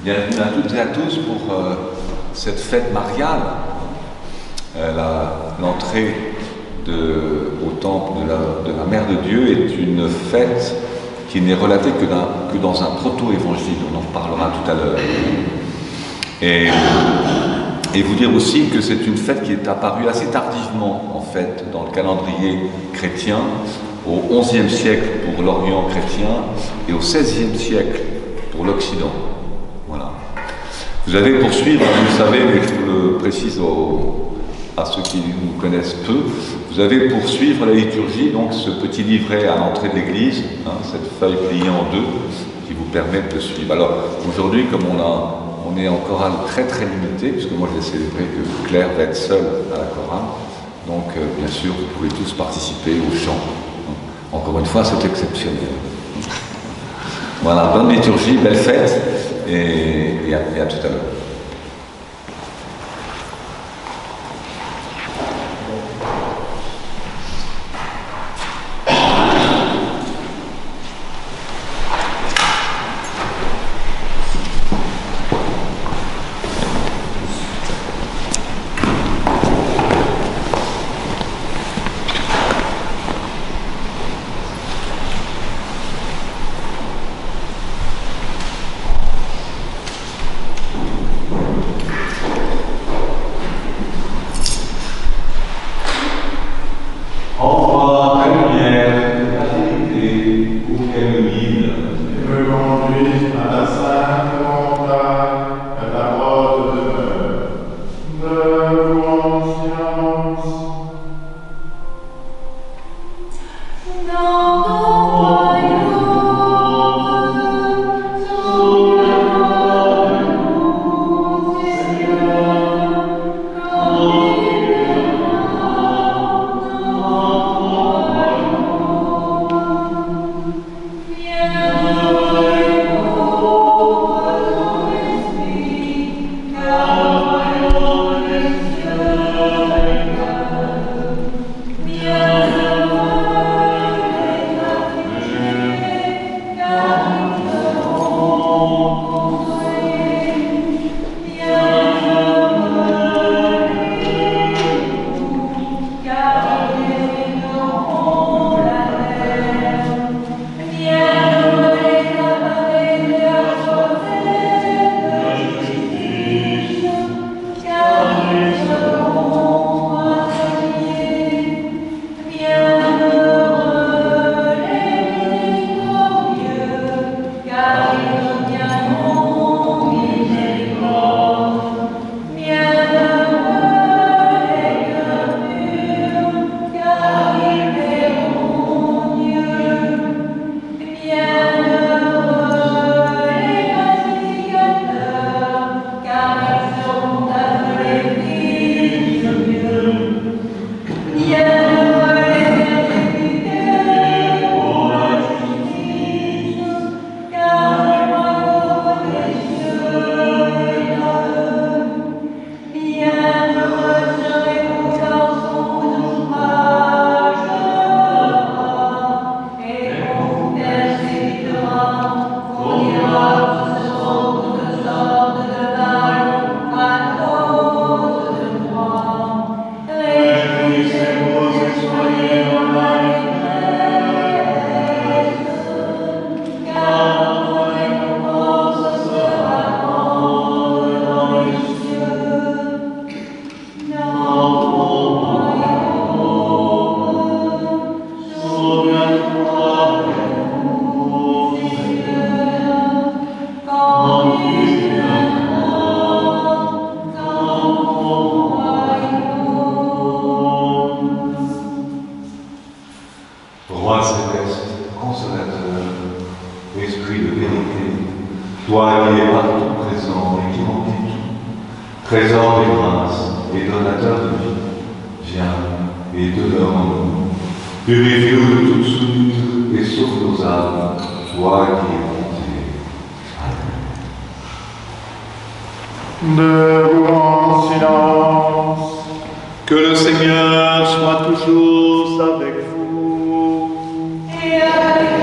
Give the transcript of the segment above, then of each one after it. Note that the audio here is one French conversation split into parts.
Bienvenue à toutes et à tous pour cette fête mariale, l'entrée au temple de la Mère de Dieu est une fête qui n'est relatée que dans un proto-évangile, on en reparlera tout à l'heure. Et vous dire aussi que c'est une fête qui est apparue assez tardivement, en fait, dans le calendrier chrétien, au XIe siècle pour l'Orient chrétien et au XVIe siècle pour l'Occident. Voilà. Vous allez poursuivre, vous le savez, mais je vous le précise à ceux qui nous connaissent peu, vous allez poursuivre la liturgie, donc ce petit livret à l'entrée de l'église, cette feuille pliée en deux, qui vous permet de suivre. Alors aujourd'hui, comme on est en chorale très très limité, puisque moi j'ai célébré que Claire va être seule à la chorale, donc bien sûr vous pouvez tous participer au chant. Encore une fois, c'est exceptionnel. Voilà, bonne liturgie, belle fête, et à tout à l'heure. Debout en silence. Que le Seigneur soit toujours avec vous. Et avec.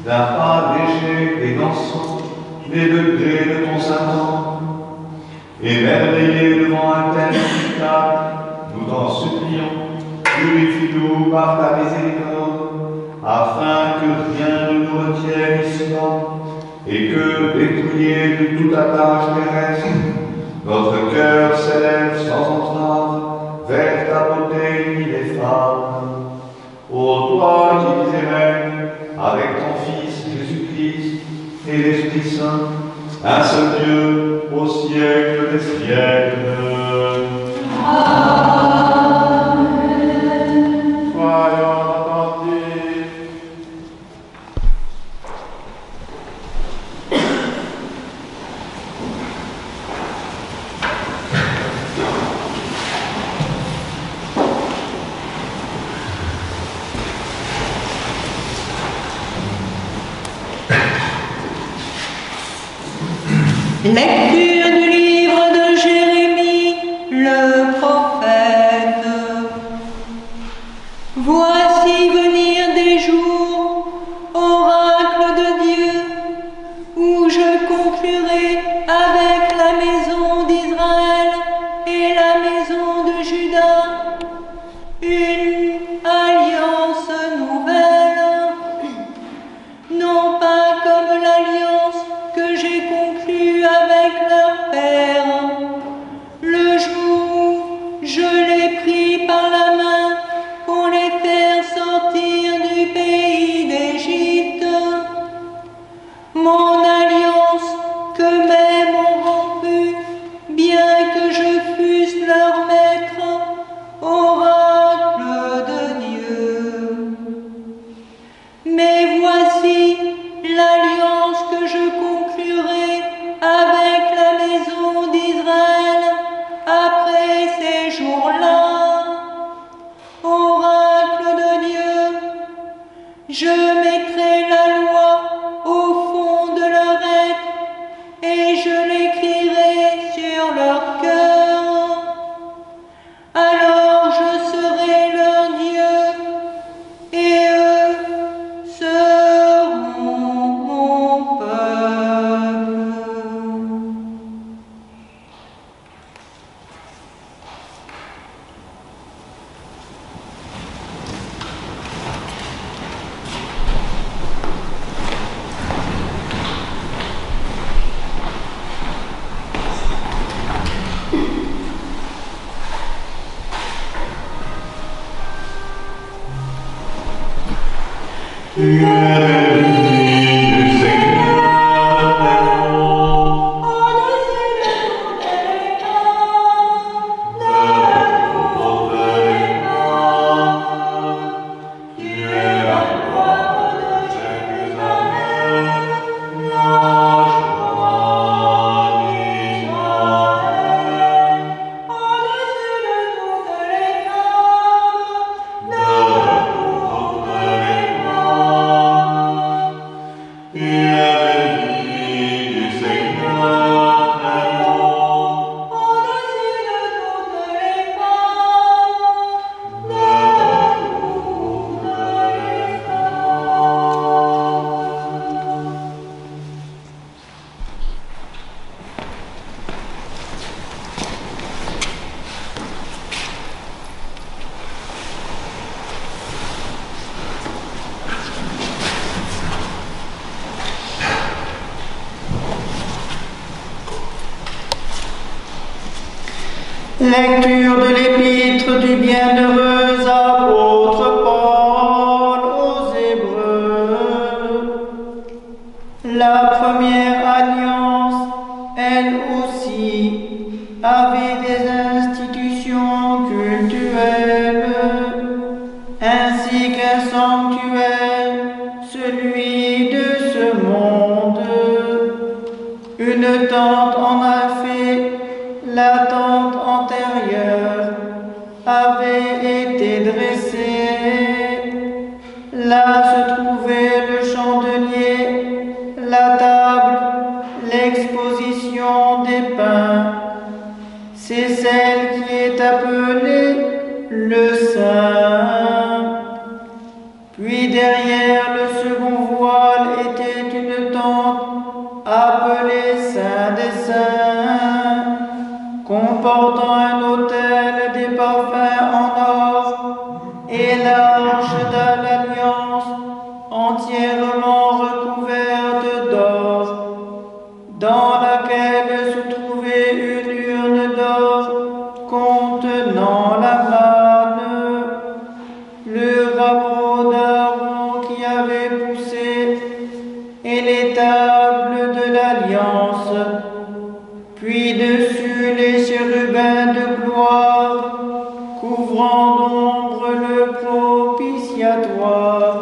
d'un pas léger et dansant les degrés de ton Satan. Émerveillés devant un tel spectacle, nous t'en supplions, purifie-nous par ta miséricorde, afin que rien ne nous retienne ici-bas, et que, dépouillés de toute attache terrestre, notre cœur s'élève sans entrave vers ta beauté ineffable. Ô toi qui vis et règnes avec ton Fils Jésus-Christ et l'Esprit Saint, un seul Dieu au siècle des siècles. Amen. Soyons attentifs. Lecture du livre de Jérémie, le prophète. Voici venir des jours, oracle de Dieu, où je conclurai avec la maison d'Israël et la maison de Juda une alliance nouvelle, non pas comme l'alliance que j'ai conclue avec leur père, le jour où je les pris par la main pour les faire sortir du pays d'Égypte. Mon alliance que même ont rompue, bien que je fusse leur maître, oracle de Dieu. Mais voici l'alliance que je conclurai avec la maison d'Israël après ces jours-là. Oracle de Dieu, je mettrai la loi au fond de leur être et je l'écrirai sur leur cœur. Alors je serai leur Dieu et eux seront mon peuple. Tu es béni du Seigneur, Au-dessus de toutes les femmes, de toutes les femmes, tu es la gloire de Jérusalem, la joie d'Israël. Au-dessus de toutes les femmes, de toutes les femmes, tu es béni du Seigneur, au-dessus de toutes les femmes, de toutes les femmes. Lecture de l'épître du bienheureux apôtre Paul aux Hébreux. La première alliance, elle aussi, avait des institutions cultuelles, ainsi qu'un sanctuaire, celui de ce monde. Une tente en a fait, la tente antérieure avait été dressée. Là se trouvait le chandelier, la table, l'exposition des pains. C'est celle qui est appelée le Saint. Puis derrière le second voile tenant la manne, le rameau d'Aaron qui avait poussé, et les tables de l'Alliance, puis dessus les chérubins de gloire, couvrant d'ombre le propitiatoire.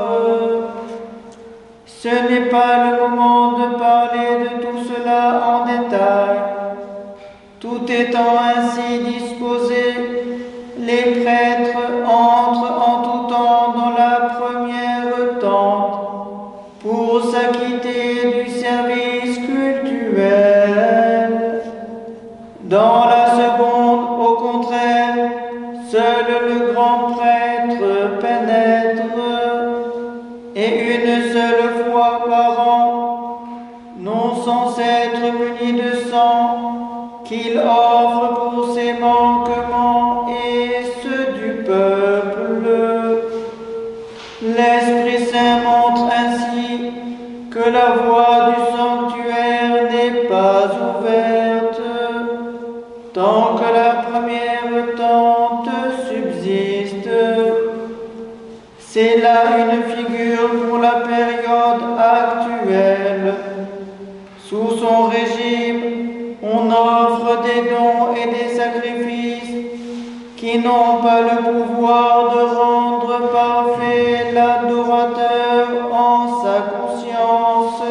Ce n'est pas le moment de parler de tout cela en détail. Tout étant ainsi disposé, les prêtres entrent en tout temps dans la première tente pour s'acquitter du service cultuel. Dans la seconde, au contraire, seul le grand prêtre pénètre, et une seule fois par an, non sans être muni de sang, qu'il offre pour ses manquements et ceux du peuple. L'Esprit Saint montre ainsi que la voie du sanctuaire n'est pas ouverte, tant que la première tente subsiste. C'est là une figure pour la période actuelle. Sous son régime, on offre des dons et des sacrifices qui n'ont pas le pouvoir de rendre parfait l'adorateur en sa conscience.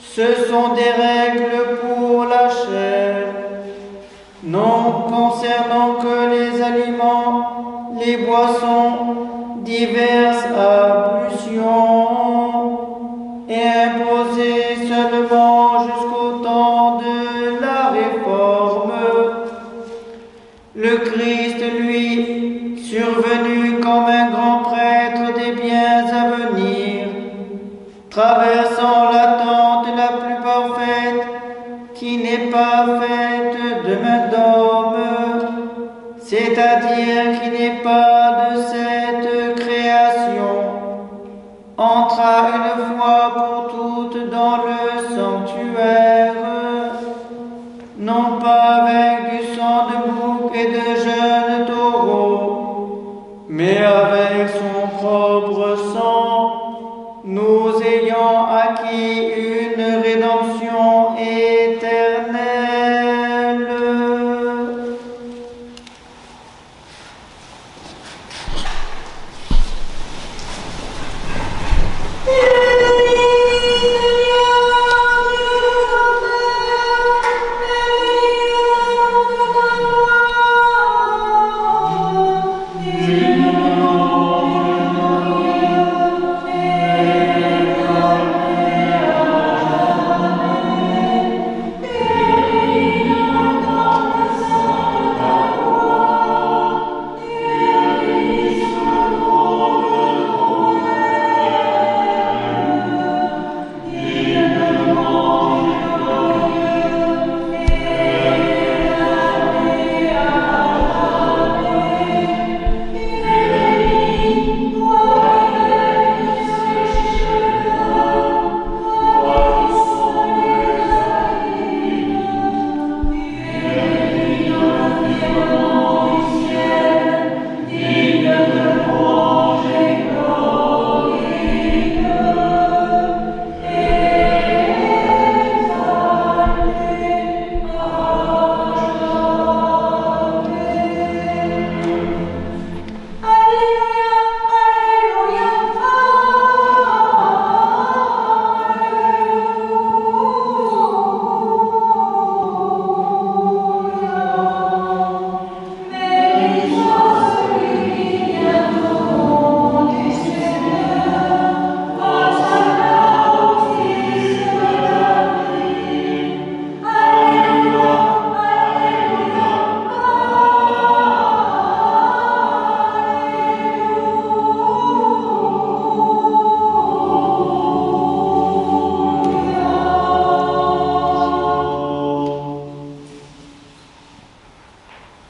Ce sont des règles pour la chair, non concernant que les aliments, les boissons, diverses ablutions, et imposées seulement jusqu'au temps de la réforme. Le Christ, lui, survenu comme un grand prêtre des biens à venir, traversant l'attente la plus parfaite, qui n'est pas faite de main d'homme, c'est-à-dire qui n'est pas de cette création, entra une fois pour toutes dans le sanctuaire, non pas avec du sang de bouc et de jeunes taureaux, mais avec son propre sang, nous ayant acquis une rédemption éternelle.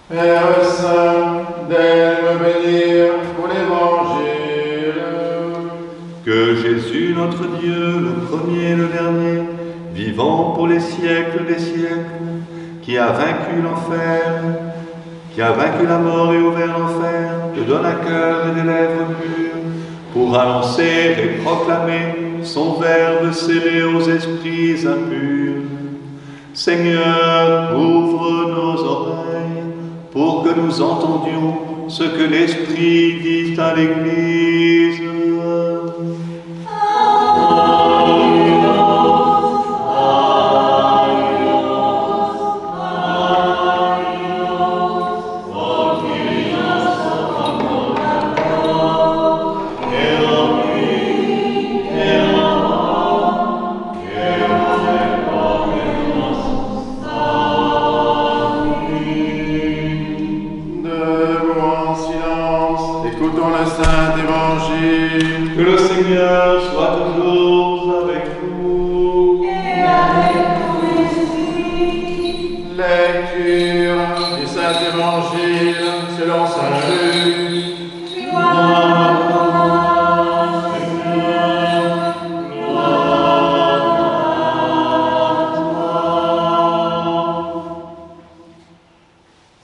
Père Saint, d'aide me bénir pour l'Évangile. Que Jésus, notre Dieu, le premier et le dernier, vivant pour les siècles des siècles, qui a vaincu l'enfer, qui a vaincu la mort et ouvert l'enfer, te donne un cœur et des lèvres pures, pour annoncer et proclamer son verbe scellé aux esprits impurs. Seigneur, ouvre nos oreilles, pour que nous entendions ce que l'Esprit dit à l'Église. Que le Seigneur soit toujours avec vous. Et avec ton esprit. Lecture du Saint-Évangile selon saint Luc. Gloire à toi, Seigneur. Gloire à toi.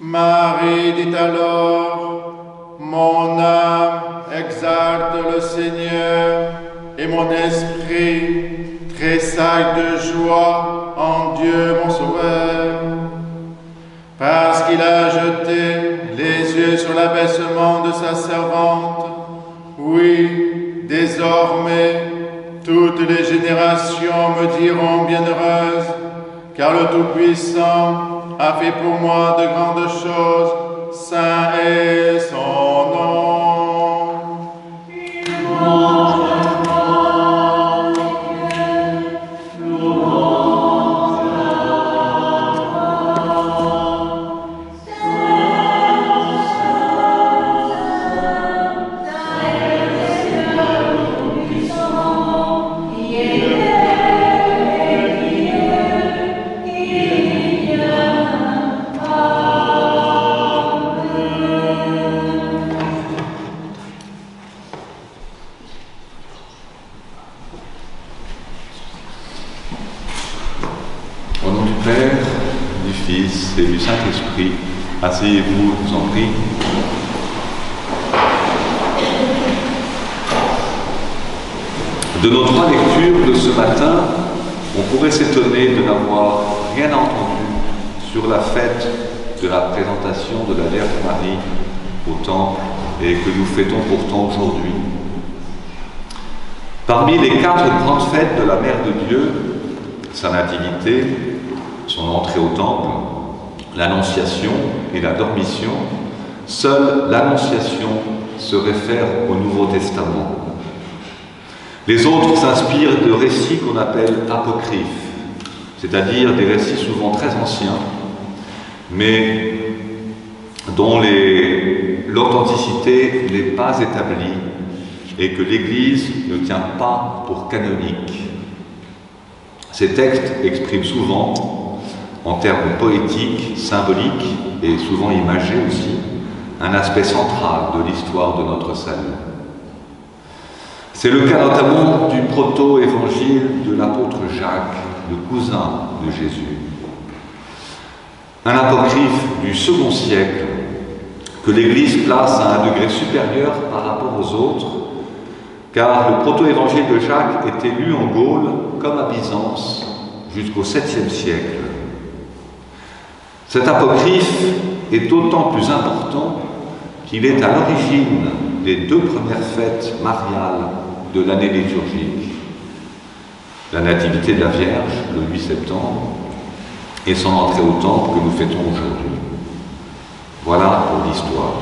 Marie dit alors, mon âme exalte le Seigneur, et mon esprit tressaille de joie en Dieu mon Sauveur, parce qu'il a jeté les yeux sur l'abaissement de sa servante. Oui, désormais, toutes les générations me diront bienheureuse, car le Tout-Puissant a fait pour moi de grandes choses, saint est son nom. Au nom du Père, du Fils et du Saint-Esprit, asseyez-vous, je vous en prie. De nos trois lectures de ce matin, on pourrait s'étonner de n'avoir rien entendu sur la fête de la présentation de la Vierge Marie au Temple et que nous fêtons pourtant aujourd'hui. Parmi les 4 grandes fêtes de la Mère de Dieu, sa nativité, son entrée au Temple, l'Annonciation et la Dormition, seule l'Annonciation se réfère au Nouveau Testament. Les autres s'inspirent de récits qu'on appelle apocryphes, c'est-à-dire des récits souvent très anciens, mais dont l'authenticité n'est pas établie et que l'Église ne tient pas pour canoniques. Ces textes expriment souvent, en termes poétiques, symboliques et souvent imagés aussi, un aspect central de l'histoire de notre salut. C'est le cas notamment du proto-évangile de l'apôtre Jacques, le cousin de Jésus. Un apocryphe du second siècle que l'Église place à un degré supérieur par rapport aux autres, car le proto-évangile de Jacques était lu en Gaule comme à Byzance jusqu'au 7e siècle. Cet apocryphe est d'autant plus important qu'il est à l'origine des 2 premières fêtes mariales de l'année liturgique. La Nativité de la Vierge, le 8 septembre, et son entrée au Temple que nous fêtons aujourd'hui. Voilà pour l'histoire.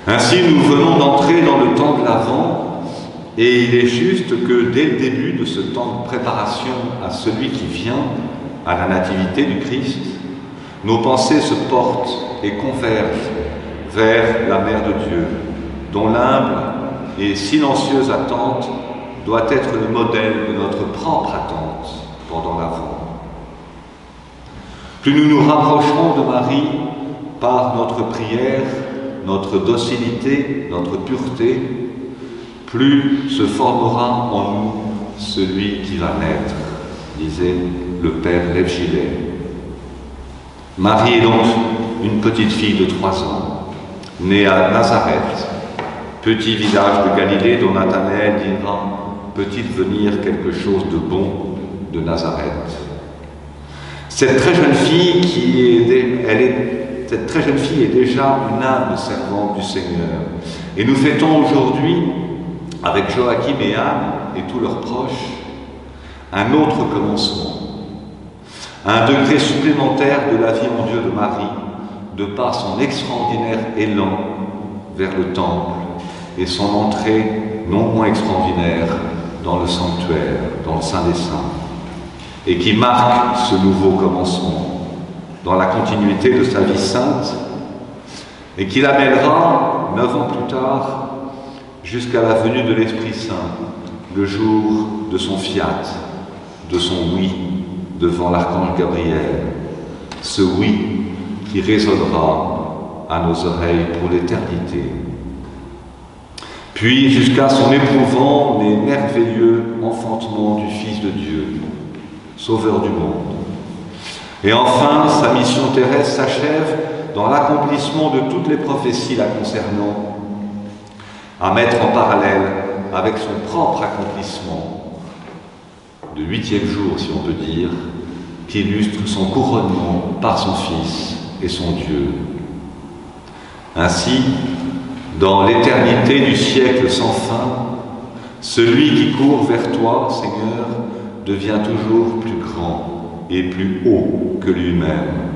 Ainsi, nous venons d'entrer dans le temps de l'Avent, et il est juste que dès le début de ce temps de préparation à celui qui vient, à la Nativité du Christ, nos pensées se portent et convergent vers la Mère de Dieu, dont l'humble et silencieuse attente doit être le modèle de notre propre attente pendant l'Avent. Plus nous nous rapprocherons de Marie par notre prière, notre docilité, notre pureté, plus se formera en nous celui qui va naître, disait le Père Lév Gillet. Marie est donc une petite fille de 3 ans, née à Nazareth, petit village de Galilée dont Nathanaël dira « Peut-il venir quelque chose de bon de Nazareth ?» Cette très jeune fille est déjà une âme servante du Seigneur. Et nous fêtons aujourd'hui, avec Joachim et Anne et tous leurs proches, un autre commencement, un degré supplémentaire de la vie en Dieu de Marie, de par son extraordinaire élan vers le temple et son entrée non moins extraordinaire dans le sanctuaire, dans le Saint des Saints, et qui marque ce nouveau commencement dans la continuité de sa vie sainte et qui l'amènera 9 ans plus tard jusqu'à la venue de l'Esprit Saint, le jour de son fiat, de son oui devant l'archange Gabriel, ce oui qui résonnera à nos oreilles pour l'éternité. Puis jusqu'à son éprouvant mais merveilleux enfantement du Fils de Dieu, Sauveur du monde. Et enfin, sa mission terrestre s'achève dans l'accomplissement de toutes les prophéties la concernant, à mettre en parallèle avec son propre accomplissement, de 8e jour, si on peut dire, qui illustre son couronnement par son Fils et son Dieu. Ainsi, dans l'éternité du siècle sans fin, celui qui court vers toi, Seigneur, devient toujours plus grand et plus haut que lui-même.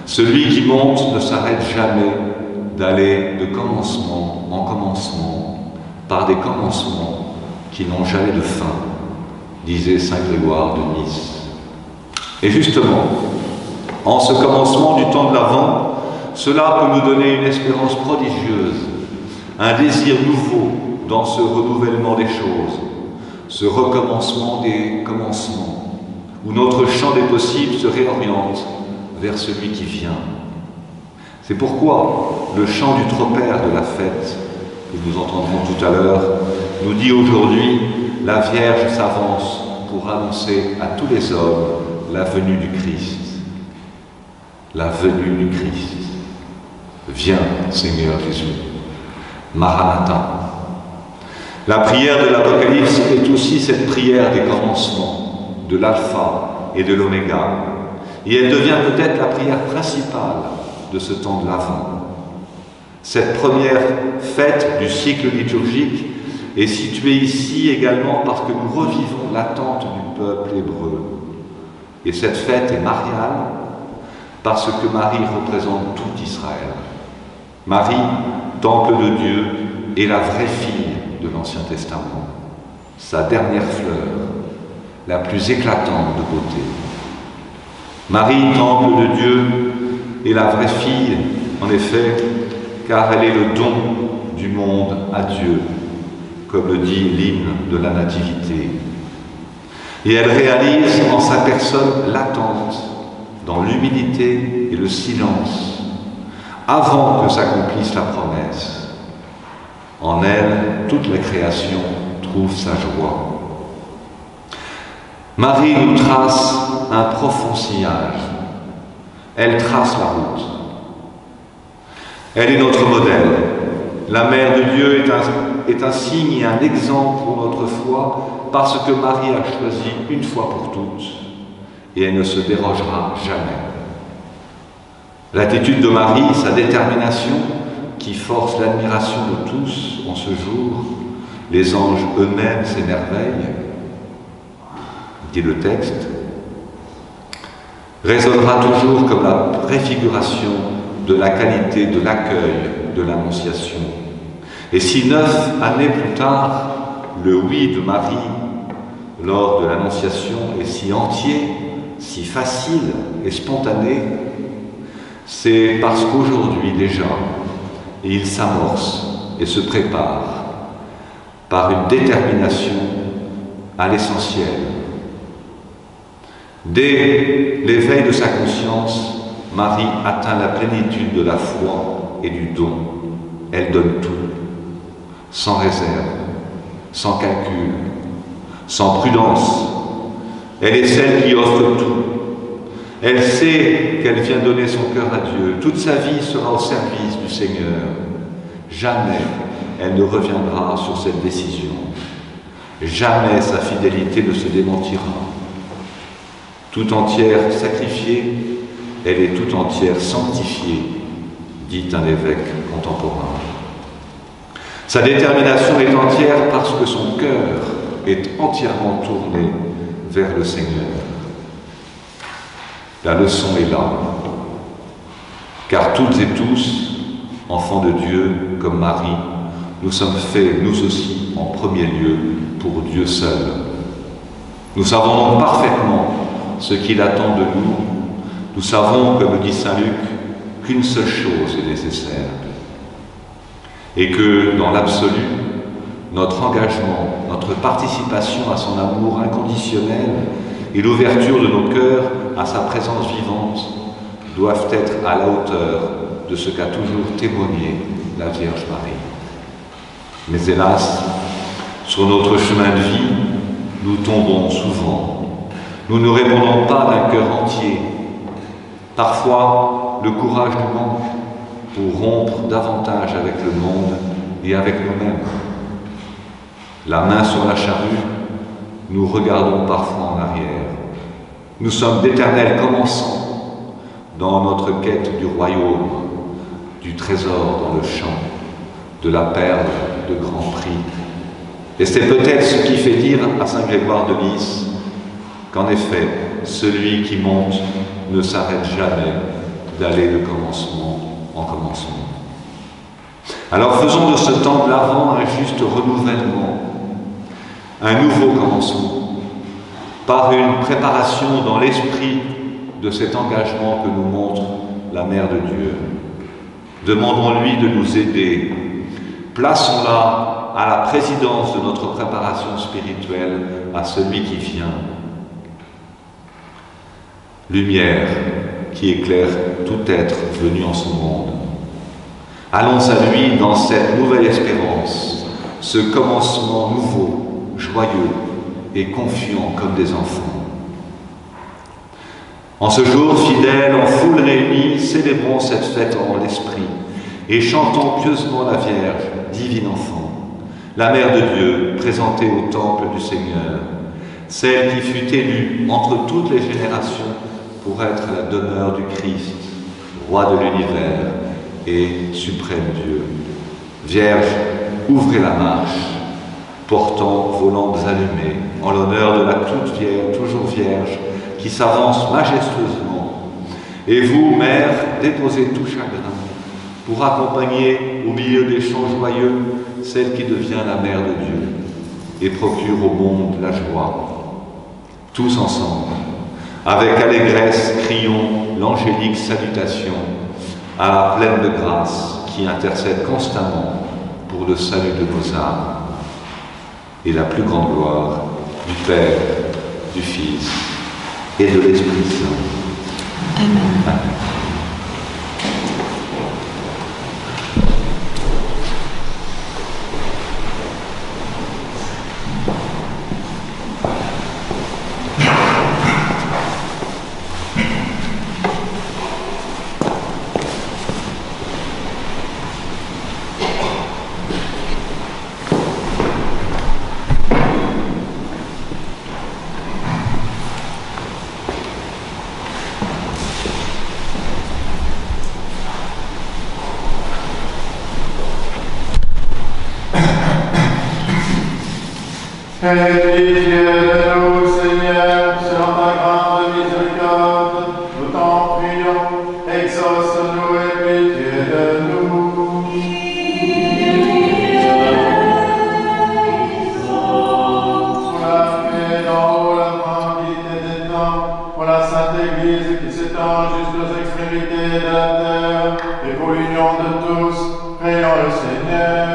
Celui qui monte ne s'arrête jamais d'aller de commencement en commencement, par des commencements qui n'ont jamais de fin, disait saint Grégoire de Nice. Et justement, en ce commencement du temps de l'Avent, cela peut nous donner une espérance prodigieuse, un désir nouveau dans ce renouvellement des choses, ce recommencement des commencements, où notre champ des possibles se réoriente vers celui qui vient. C'est pourquoi le chant du tropère de la fête, que nous entendrons tout à l'heure, nous dit aujourd'hui « La Vierge s'avance pour annoncer à tous les hommes la venue du Christ. » La venue du Christ. Viens, Seigneur Jésus. Maranatha. La prière de l'Apocalypse est aussi cette prière des commencements, de l'alpha et de l'oméga. Et elle devient peut-être la prière principale de ce temps de l'Avent. Cette première fête du cycle liturgique est située ici également parce que nous revivons l'attente du peuple hébreu. Et cette fête est mariale parce que Marie représente tout Israël. Marie, temple de Dieu, est la vraie fille de l'Ancien Testament, sa dernière fleur, la plus éclatante de beauté. Marie, temple de Dieu, est la vraie fille, en effet, car elle est le don du monde à Dieu, comme le dit l'hymne de la Nativité. Et elle réalise en sa personne l'attente, dans l'humilité et le silence, avant que s'accomplisse la promesse. En elle, toute la création trouve sa joie. Marie nous trace un profond sillage. Elle trace la route. Elle est notre modèle. La Mère de Dieu est un signe et un exemple pour notre foi parce que Marie a choisi une fois pour toutes et elle ne se dérogera jamais. L'attitude de Marie, sa détermination, qui force l'admiration de tous en ce jour, les anges eux-mêmes s'émerveillent, dit le texte, résonnera toujours comme la préfiguration de la qualité de l'accueil de l'Annonciation. Et si 9 années plus tard, le oui de Marie lors de l'Annonciation est si entier, si facile et spontané, c'est parce qu'aujourd'hui déjà, il s'amorce et se prépare par une détermination à l'essentiel. Dès l'éveil de sa conscience, Marie atteint la plénitude de la foi et du don. Elle donne tout, sans réserve, sans calcul, sans prudence. Elle est celle qui offre tout. Elle sait qu'elle vient donner son cœur à Dieu. Toute sa vie sera au service du Seigneur. Jamais elle ne reviendra sur cette décision. Jamais sa fidélité ne se démentira. Tout entière sacrifiée, elle est tout entière sanctifiée, dit un évêque contemporain. Sa détermination est entière parce que son cœur est entièrement tourné vers le Seigneur. La leçon est là, car toutes et tous, enfants de Dieu comme Marie, nous sommes faits, nous aussi, en premier lieu, pour Dieu seul. Nous savons donc parfaitement ce qu'il attend de nous. Nous savons, comme dit saint Luc, qu'une seule chose est nécessaire. Et que, dans l'absolu, notre engagement, notre participation à son amour inconditionnel et l'ouverture de nos cœurs à sa présence vivante doivent être à la hauteur de ce qu'a toujours témoigné la Vierge Marie. Mais hélas, sur notre chemin de vie, nous tombons souvent. Nous ne répondons pas d'un cœur entier. Parfois, le courage nous manque pour rompre davantage avec le monde et avec nous-mêmes. La main sur la charrue, nous regardons parfois en arrière. Nous sommes d'éternels commençants dans notre quête du royaume, du trésor dans le champ, de la perle de grand prix. Et c'est peut-être ce qui fait dire à saint Grégoire de Lys qu'en effet, celui qui monte ne s'arrête jamais d'aller de commencement en commencement. Alors faisons de ce temps de l'Avent un juste renouvellement, un nouveau commencement, par une préparation dans l'esprit de cet engagement que nous montre la Mère de Dieu. Demandons-lui de nous aider. Plaçons-la à la présidence de notre préparation spirituelle à celui qui vient. Lumière qui éclaire tout être venu en ce monde. Allons à lui dans cette nouvelle espérance, ce commencement nouveau, joyeux et confiant comme des enfants. En ce jour fidèle, en foule réunie, célébrons cette fête en l'esprit et chantons pieusement la Vierge, divine enfant, la Mère de Dieu, présentée au temple du Seigneur, celle qui fut élue entre toutes les générations pour être la demeure du Christ, roi de l'univers et suprême Dieu. Vierge, ouvrez la marche, portant vos lampes allumées, en l'honneur de la toute vierge, toujours vierge, qui s'avance majestueusement. Et vous, Mère, déposez tout chagrin pour accompagner au milieu des chants joyeux celle qui devient la Mère de Dieu et procure au monde la joie. Tous ensemble, avec allégresse, crions l'angélique salutation à la pleine de grâce qui intercède constamment pour le salut de nos âmes et la plus grande gloire du Père, du Fils et de l'Esprit Saint. Amen. Amen. Aie pitié de nous, Seigneur, selon ta grande miséricorde. Nous t'en prions, exauce-nous et pitié de nous. Pour la paix d'en haut, la tranquillité des temps, pour la Sainte Église qui s'étend jusqu'aux extrémités de la terre, et pour l'union de tous, prions le Seigneur.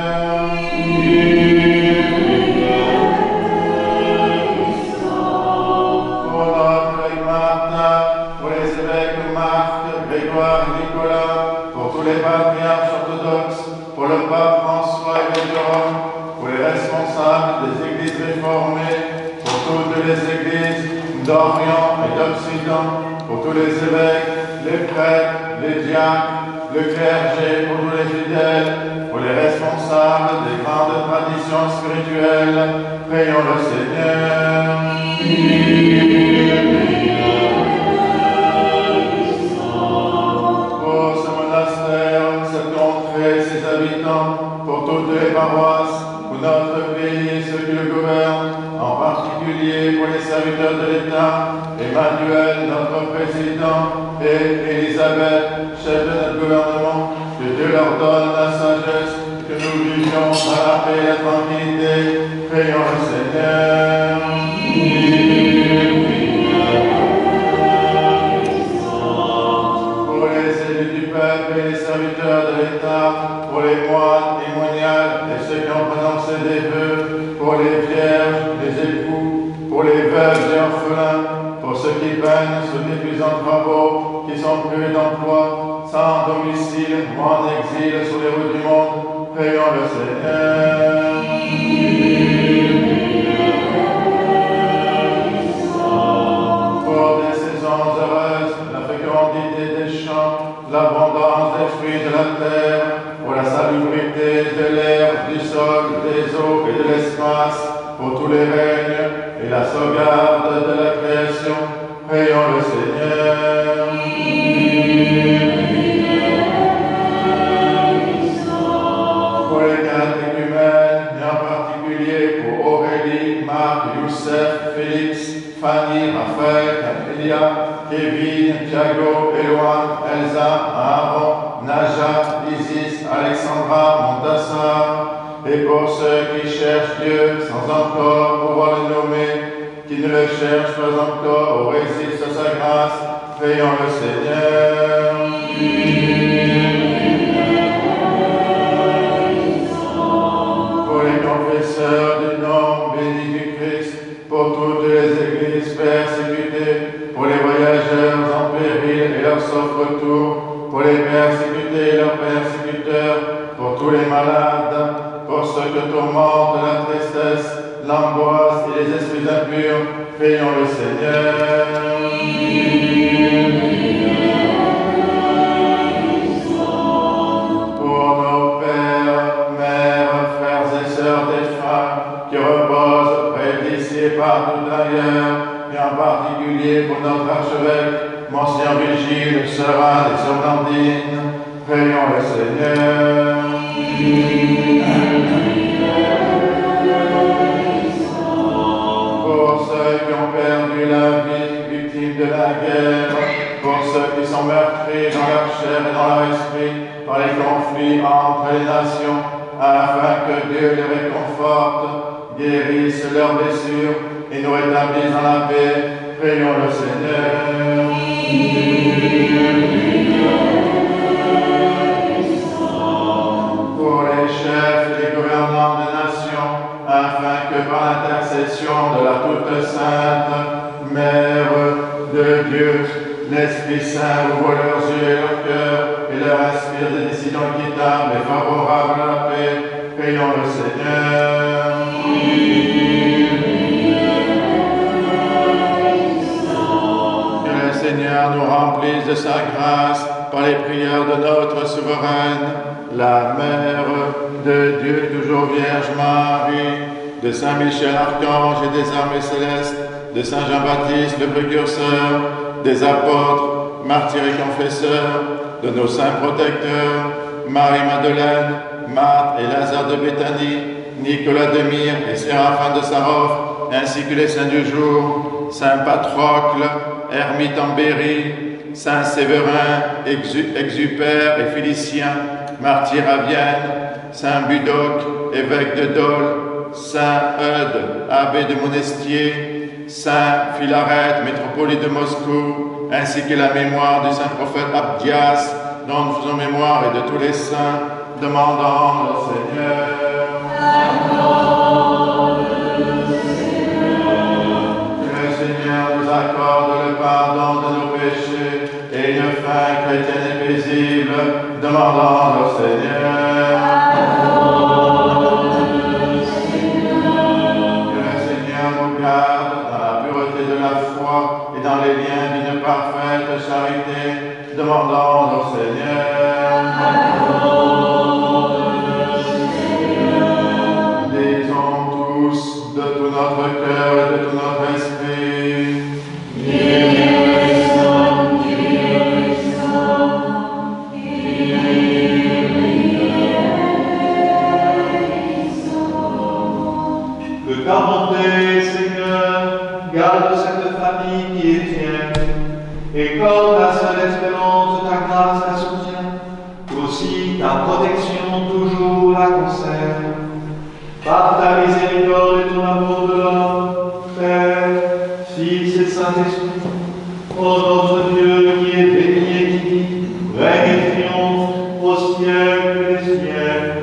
Pour les patriarches orthodoxes, pour le pape François évêque de Rome, pour les responsables des églises réformées, pour toutes les églises d'Orient et d'Occident, pour tous les évêques, les prêtres, les diacres, le clergé, pour tous les fidèles, pour les responsables des grandes traditions spirituelles, prions le Seigneur. Pour ce monastère, cette contrée, ses habitants, pour toutes les paroisses, pour notre pays et ceux qui le gouvernent, en particulier pour les serviteurs de l'État, Emmanuel, notre président, et Élisabeth, chef de notre gouvernement, que Dieu leur donne la sagesse, que nous vivions dans la paix et la tranquillité. Prions le Seigneur. Pour les élus du peuple et les serviteurs de l'État, pour les moines et moniales et ceux qui ont prononcé des vœux, pour les vierges, les époux, pour les veuves et orphelins, pour ceux qui peinent sous d'épuisants travaux, qui sont privés d'emploi, sans domicile ou en exil sur les routes du monde, prions le Seigneur. Pour des saisons heureuses, la fécondité des champs, l'abondance des fruits de la terre, pour la salubrité de l'air, du sol, des eaux et de l'espace, pour tous les règnes et la sauvegarde de la création, prions le Seigneur. Pour les catéchumènes, et en particulier pour Aurélie, Marc, Youssef, Félix, Fanny, Raphaël, Elia, Kevin, Thiago, Éloane, Elsa, Aaron, Naja, Isis, Alexandra, Montassar, et pour ceux qui cherchent Dieu sans encore pouvoir le nommer, qui ne le cherchent pas encore ou résistent à sa grâce, prions le Seigneur. Pour les confesseurs du nom béni du Christ, pour toutes les églises persécutées, pour les voyageurs en péril et leurs sauf retour, pour les persécutés et leurs persécuteurs, pour tous les malades, pour ceux que tourmente la tristesse, l'angoisse et les esprits impurs, prions le Seigneur. Pour nos pères, mères, frères et sœurs défunts, qui reposent près d'ici et partout ailleurs, et en particulier pour notre archevêque, Monseigneur Vigile, sœur Anne et sœur Blandine, prions le Seigneur. Pour ceux qui ont perdu la vie, victimes de la guerre, pour ceux qui sont meurtris dans leur chair et dans leur esprit, par les conflits entre les nations, afin que Dieu les réconforte, guérisse leurs blessures et nous rétablisse dans la paix, prions le Seigneur. Pour les chefs et les gouvernants des nations, afin que par l'intercession de la toute sainte Mère de Dieu, l'Esprit Saint ouvre leurs yeux et leurs cœurs et leur inspire des décisions équitables et favorables à la paix, prions le Seigneur. Que le Seigneur nous remplisse de sa grâce par les prières de notre souveraine, la Mère de Dieu, toujours Vierge Marie, de Saint Michel Archange et des armées célestes, de Saint Jean-Baptiste le précurseur, des apôtres, martyrs et confesseurs, de nos saints protecteurs, Marie-Madeleine, Marthe et Lazare de Béthanie, Nicolas de Myre et Séraphin de Sarov, ainsi que les saints du jour, Saint Patrocle, Ermite en Berry, Saint Séverin, Exupère et Félicien, martyr à Vienne, Saint Budoc, évêque de Dole, Saint Eudes, abbé de Monestier, Saint Philarète, métropolite de Moscou, ainsi que la mémoire du saint prophète Abdias, dont nous faisons mémoire, et de tous les saints, demandant au Seigneur. Que le Seigneur nous accorde le pardon de nos péchés et une fin chrétienne et paisible, demandant au Seigneur. Que le Seigneur nous garde dans la pureté de la foi et dans les liens d'une parfaite charité, demandons au Seigneur. Disons tous de tout notre cœur et de tout notre esprit. Que ta bonté, Seigneur, garde cette famille qui est tienne, et comme la seule espérance de ta grâce la soutient, aussi ta protection toujours la conserve. Par ta miséricorde et ton amour de l'homme, Père, Fils et Saint-Esprit, ô notre Dieu qui est béni et qui vit, règne et triomphe au siècle des siècles.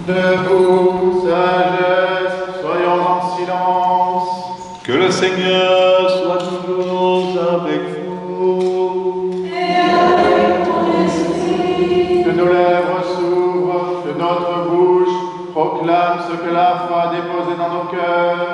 Debout, sagesse, soyons en silence. Que le Seigneur soit toujours avec vous. Que nos lèvres s'ouvrent, que notre bouche proclame ce que la foi a déposé dans nos cœurs.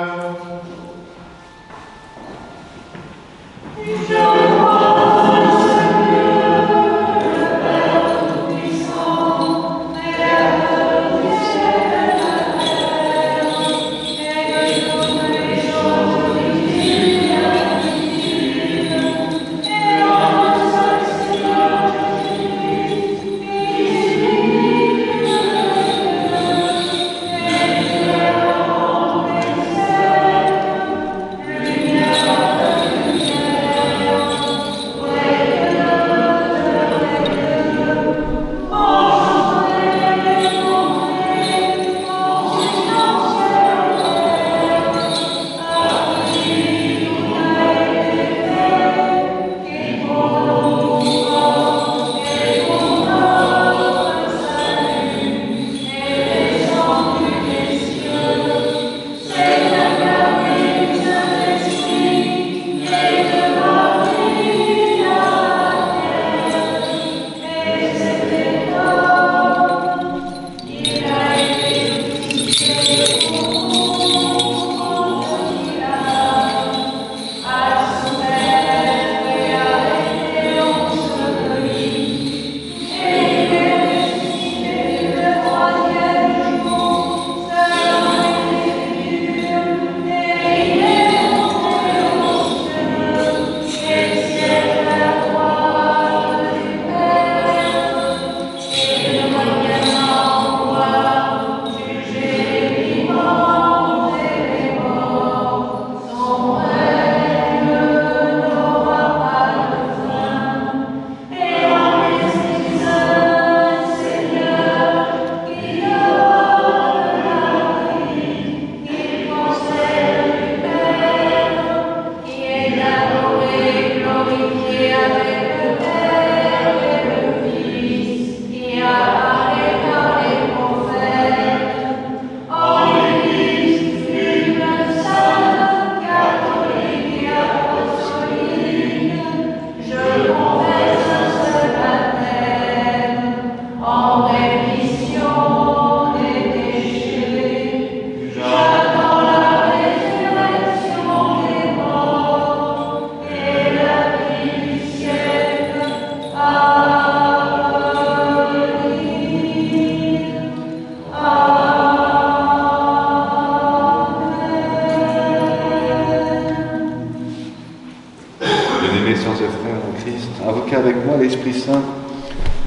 Avec moi l'Esprit Saint,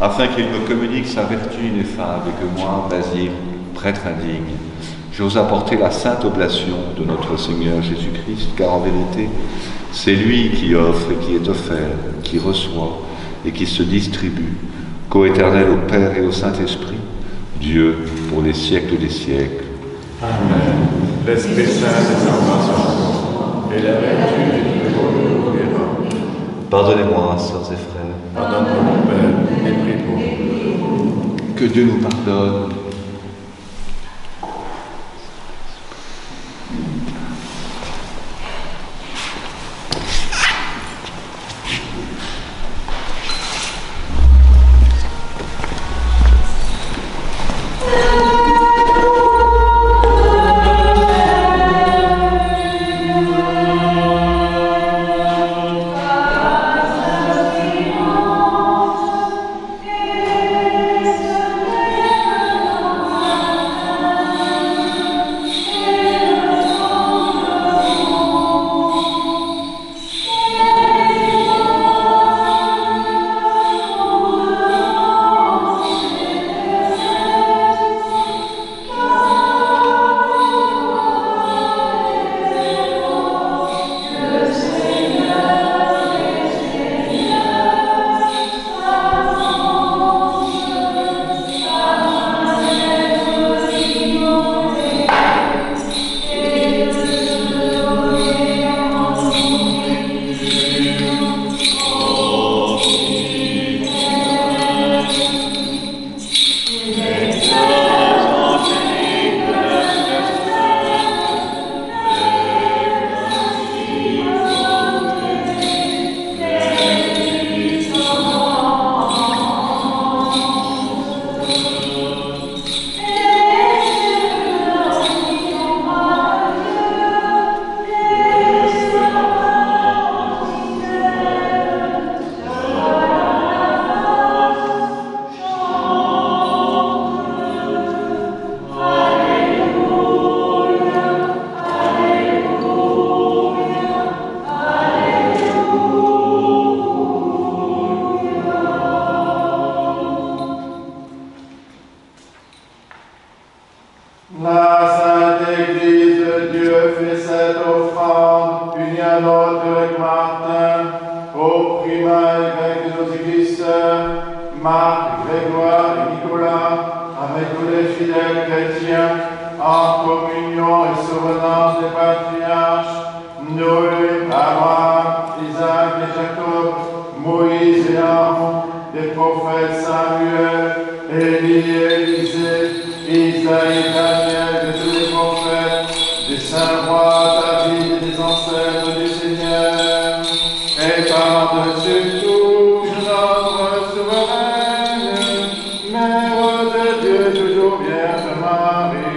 afin qu'il me communique sa vertu ineffable et que moi, Basile, prêtre indigne, j'ose apporter la sainte oblation de notre Seigneur Jésus-Christ, car en vérité, c'est lui qui offre et qui est offert, qui reçoit et qui se distribue, coéternel au Père et au Saint-Esprit, Dieu pour les siècles des siècles. Amen. L'Esprit Saint descendra sur nous, et la vertu nous couvrira. Pardonnez-moi, sœurs et frères. Pardonne-nous, mon Père, et prie pour nous. Que Dieu nous pardonne. Prima évêque de nos églises sœurs, Marc, Grégoire et Nicolas, avec tous les fidèles chrétiens, en communion et souvenance des patriarches, Noé, Abraham, Isaac et Jacob, Moïse et Aaron, des prophètes Samuel, Élie et Élisée, Isaïe, Daniel, de tous les prophètes, des saints rois, David et des ancêtres du Seigneur, et par-dessus tout, notre souveraine, Mère de Dieu, toujours Vierge Marie.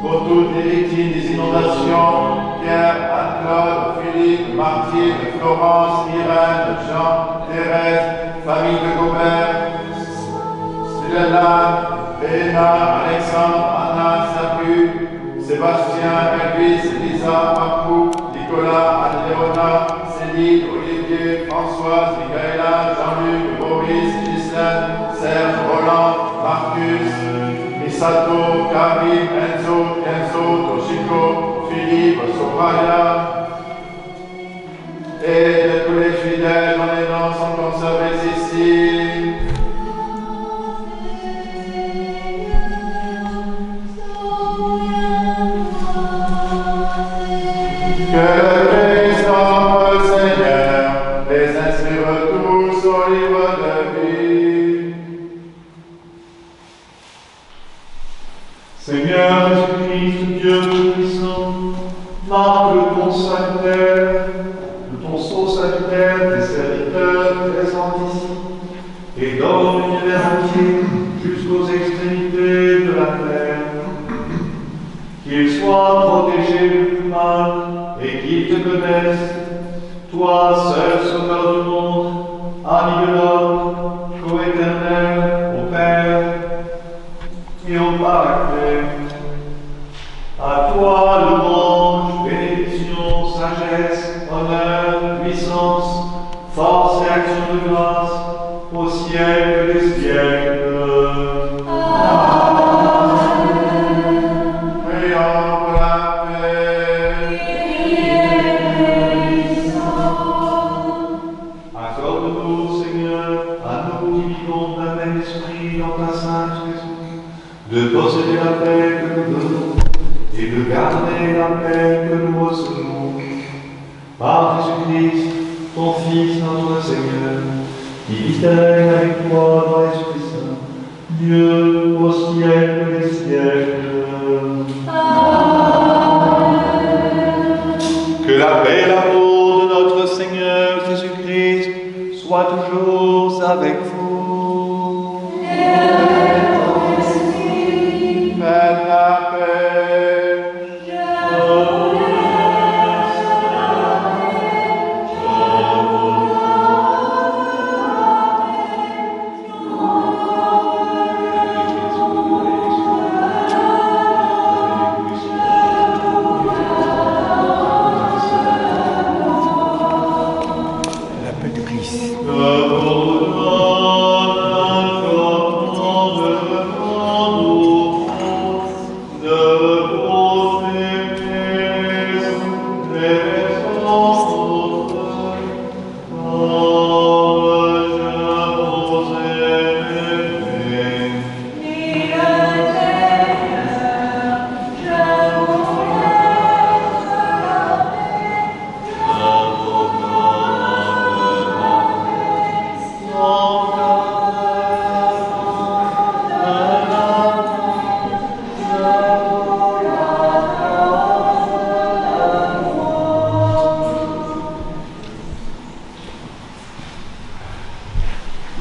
Pour toutes les victimes des inondations, Pierre, Anne-Claude, Philippe, Martine, Florence, Irène, Jean, Thérèse, famille de Gobert, Sylvain, Léna, Alexandre, Anna, Sapu, Sébastien, Elvis, Lisa, Papou, Nicolas, Anne-Léona, Céline, Olivier, Françoise, Michaela, Jean-Luc, Maurice, Ghislaine, Serge, Roland, Marcus, Misato, Karim, Enzo, Kenzo, Toshiko, Philippe, Soraya, et de tous les fidèles dont les noms sont conservés ici. Que le Christ, notre Seigneur, les inscrive tous au livre de vie. Seigneur Jésus-Christ, Dieu Tout-Puissant, marque de ton sanctuaire, de ton sceau salutaire des serviteurs présents ici, et donne l'univers entier jusqu'aux extrémités de la terre. Qu'ils soient protégés du plus mal et qu'ils te connaissent, toi seul sauveur du monde, ami de l'homme, co-éternel au Père et au Paraclet. À toi louange, bénédiction, sagesse, honneur, puissance, force et action de grâce, au siècle des siècles. De posséder la paix que nous donnons et de garder la paix que nous recevons. Par Jésus-Christ, ton Fils, notre Seigneur, qui vit avec toi dans l'Esprit Saint, Dieu au siècle des siècles. Que la paix et l'amour de notre Seigneur Jésus-Christ soient toujours avec vous. Faites la paix. La paix de Christ.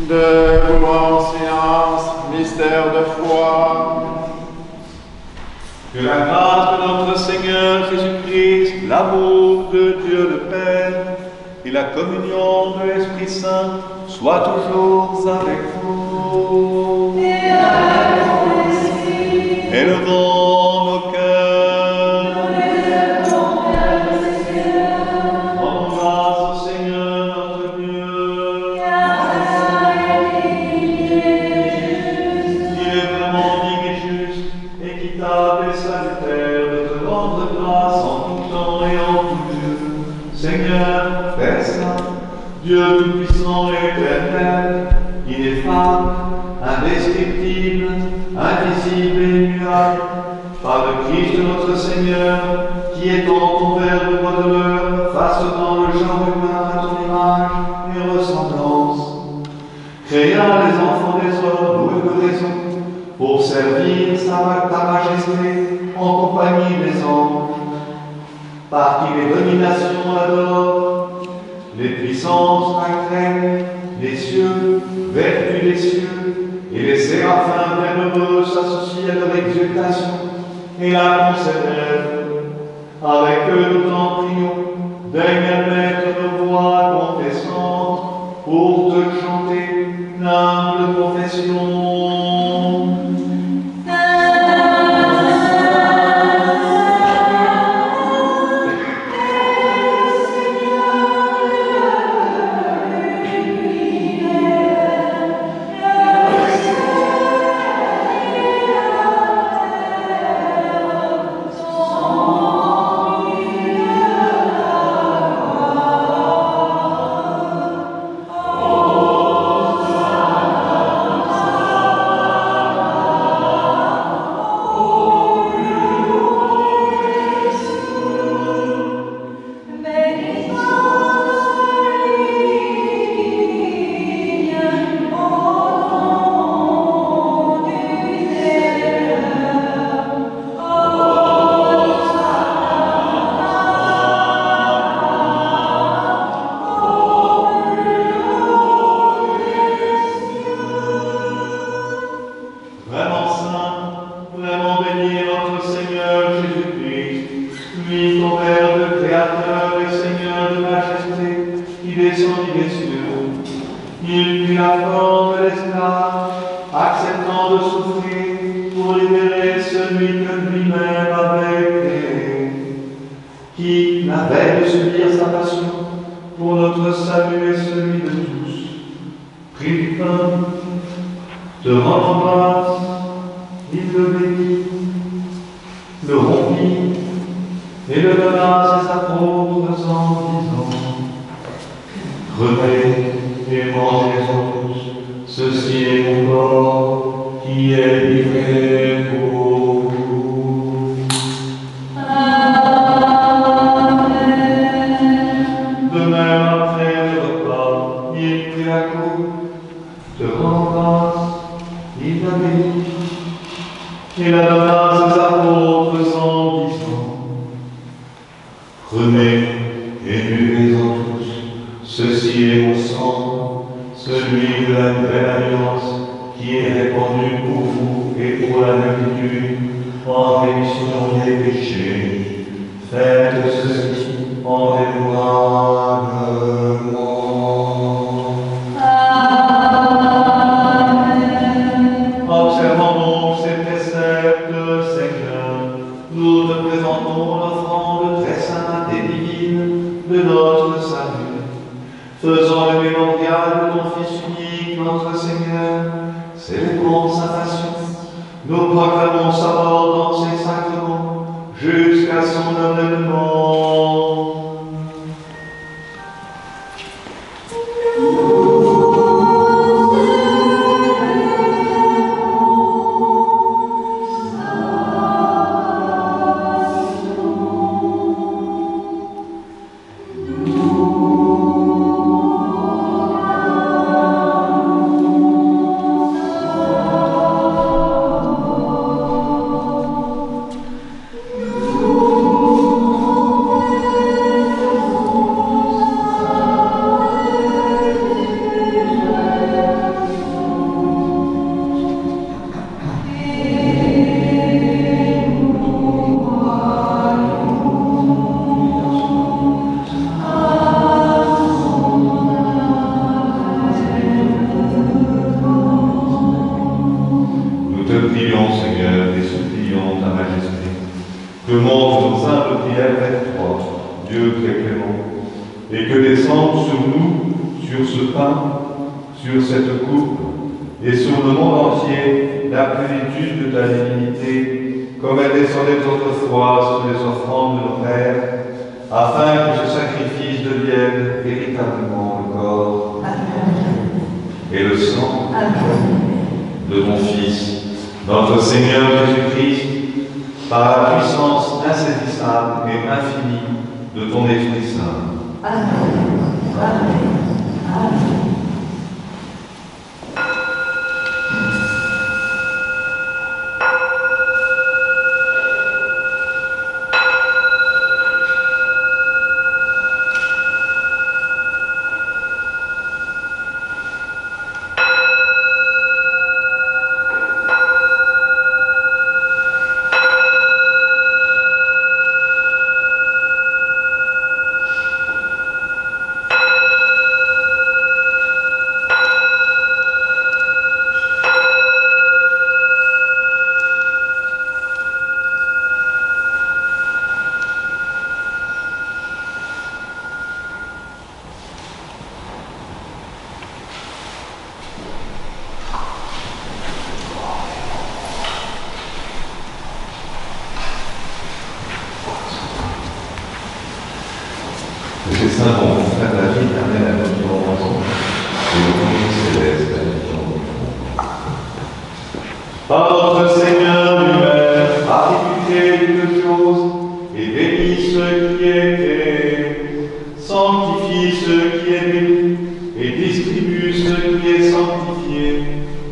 Debout en séance, mystère de foi. Que la grâce de notre Seigneur Jésus-Christ, l'amour de Dieu le Père et la communion de l'Esprit Saint soient toujours avec vous. Élevons nos cœurs. Rendons grâce au Seigneur notre Dieu. Il est vraiment digne et juste, équitable et salutaire de te rendre grâce en tout temps et en tout lieu. Seigneur, Père Saint, Dieu tout-puissant et éternel, ineffable, indescriptible, invisible et immuable, par le Christ notre Seigneur, qui étant ton Verbe droit de l'heure, façonnant le genre humain à ton image et ressemblance, créa les enfants des hommes doués de raison, pour servir ta majesté en compagnie des anges, par qui les dominations adorent, les puissances accrèment, les cieux, vertus des cieux, et les séraphins bienheureux s'associent à leur exultation et la concélèbrent. Avec eux nous t'en prions, daigne admettre nos voix voix confessante pour te chanter l'humble confession.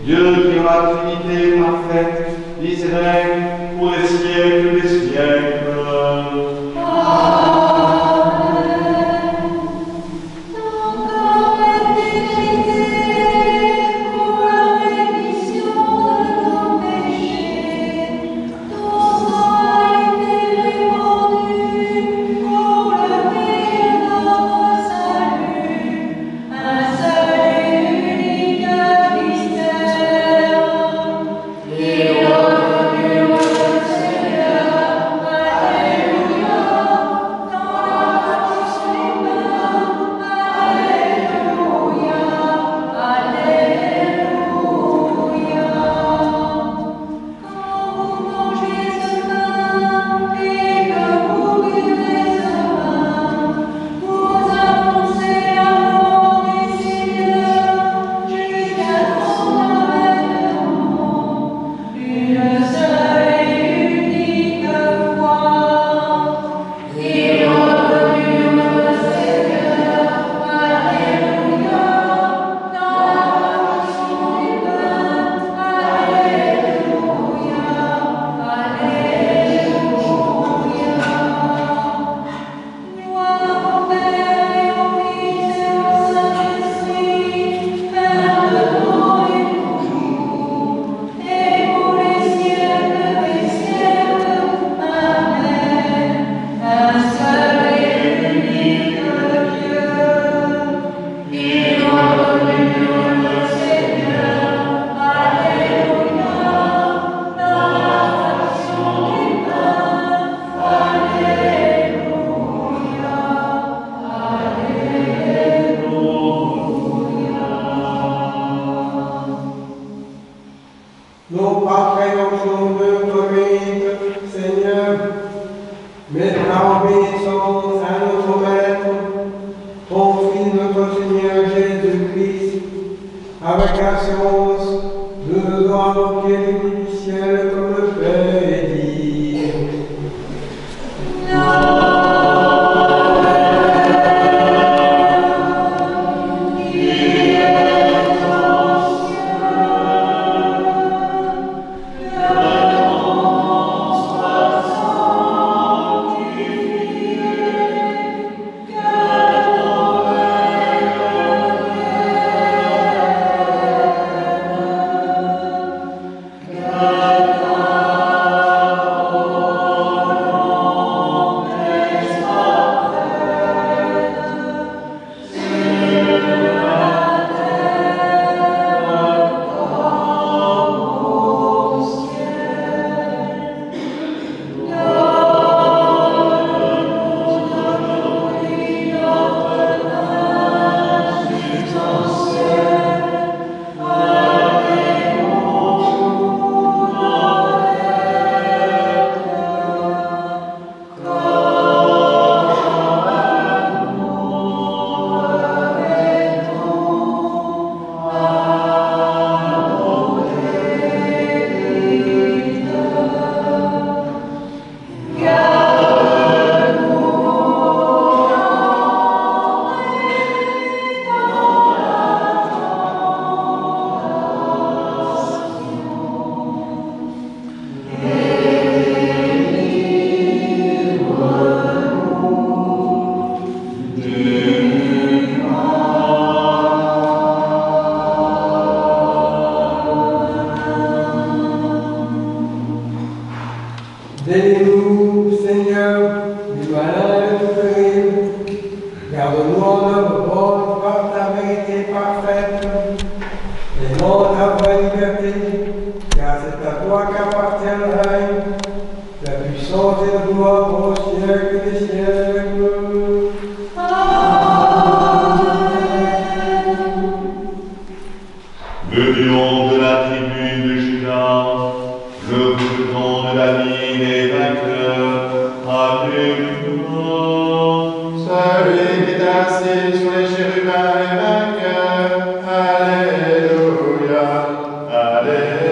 Dieu qui en la Trinité parfaite, vit et règne pour les siècles des siècles. Nos appréhensions de commettre, Seigneur, maintenant obéissons à notre Maître, ton Fils, notre Seigneur Jésus-Christ, avec assurance, nous nous rendons pieds du ciel comme le Père est dit. Délivre-nous, Seigneur, du malin et du péril. Garde-nous en œuvre bonne par ta vérité parfaite. Et non ta vraie liberté, car c'est à toi qu'appartient le règne, la puissance et la gloire au siècle des siècles. Le lion de la tribu de Juda, le bourdon de la ville est vainqueur. Alléluia. Celui qui est assis sur les chérubins est vainqueur. Alléluia. Alléluia.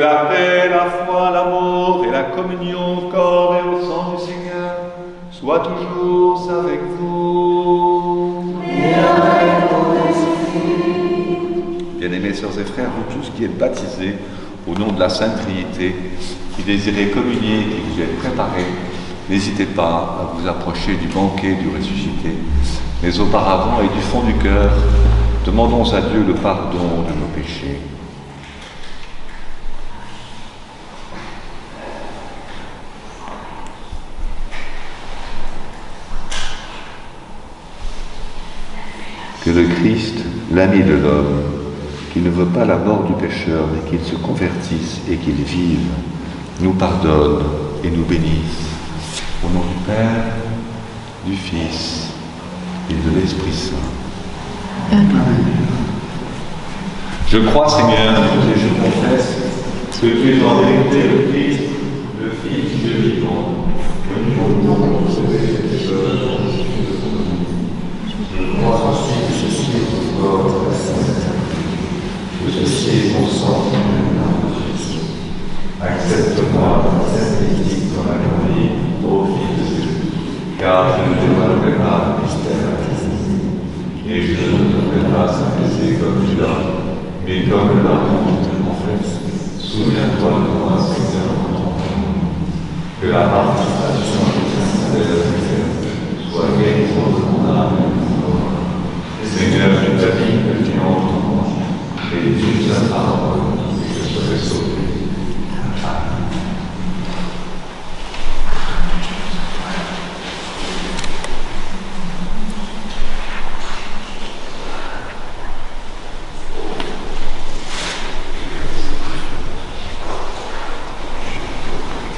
la paix, la foi, l'amour et la communion au corps et au sang du Seigneur soient toujours avec vous. Bien-aimés sœurs et frères, vous tous qui êtes baptisés au nom de la Sainte Trinité, qui désirez communier, qui vous êtes préparés, n'hésitez pas à vous approcher du banquet du ressuscité. Mais auparavant et du fond du cœur, demandons à Dieu le pardon de nos péchés. Que le Christ, l'ami de l'homme, qui ne veut pas la mort du pécheur, mais qu'il se convertisse et qu'il vive, nous pardonne et nous bénisse. Au nom du Père, du Fils et de l'Esprit Saint. Amen. Je crois, Seigneur, et je confesse que tu es en vérité le Christ, le Fils du Dieu vivant, que nous devons sauver les pécheurs. Je crois aussi que ceci est ton corps de la Sainte, que ceci est ton sang, accepte-moi dans cette politique dans la vie, ô Fils de Dieu, car je ne dévoilerai pas le mystère à tes ennemis, et je ne devrais pas s'apaiser comme tu l'as, mais comme l'a rencontré en fait. Souviens-toi de moi, Seigneur, que la participation de la prière soit guérison de mon âme et de mon corps. Seigneur, je t'habille que tu entres en moi, et tu ta parole, et je serai sauvé.